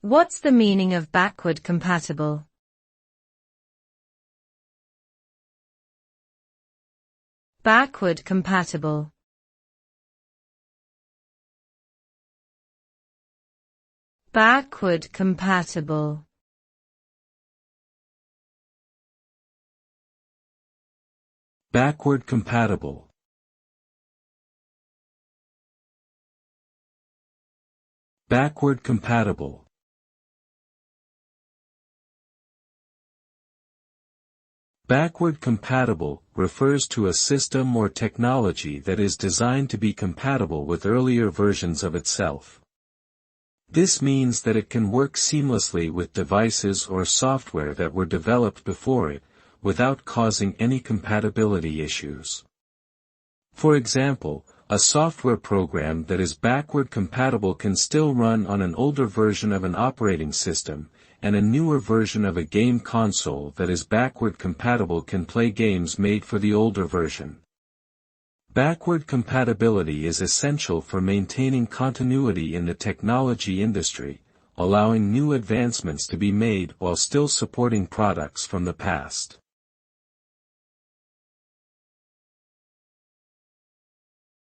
What's the meaning of backward compatible? Backward compatible. Backward compatible. Backward compatible. Backward compatible. Backward compatible refers to a system or technology that is designed to be compatible with earlier versions of itself. This means that it can work seamlessly with devices or software that were developed before it, without causing any compatibility issues. For example, a software program that is backward compatible can still run on an older version of an operating system, and a newer version of a game console that is backward compatible can play games made for the older version. Backward compatibility is essential for maintaining continuity in the technology industry, allowing new advancements to be made while still supporting products from the past.